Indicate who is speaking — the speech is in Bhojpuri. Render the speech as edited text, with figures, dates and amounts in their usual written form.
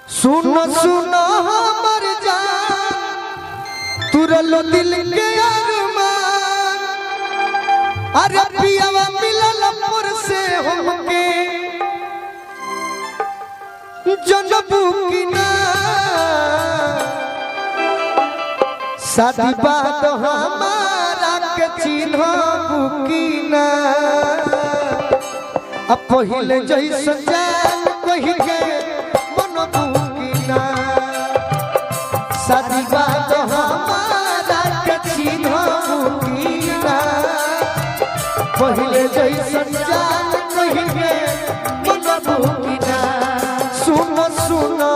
Speaker 1: सुनो सुनो हमर जान तुरलो दिल के अरमान अरे पियावा मिलल पर से हमके जनबू की ना शादी बात हमारा के चिन्हबू की ना अब पहिले जैसे जान कहि के शादी बात हमारा के चिन्हबू की ना पहिले जैसन जान कहि के मनबू की ना सुनो सुनो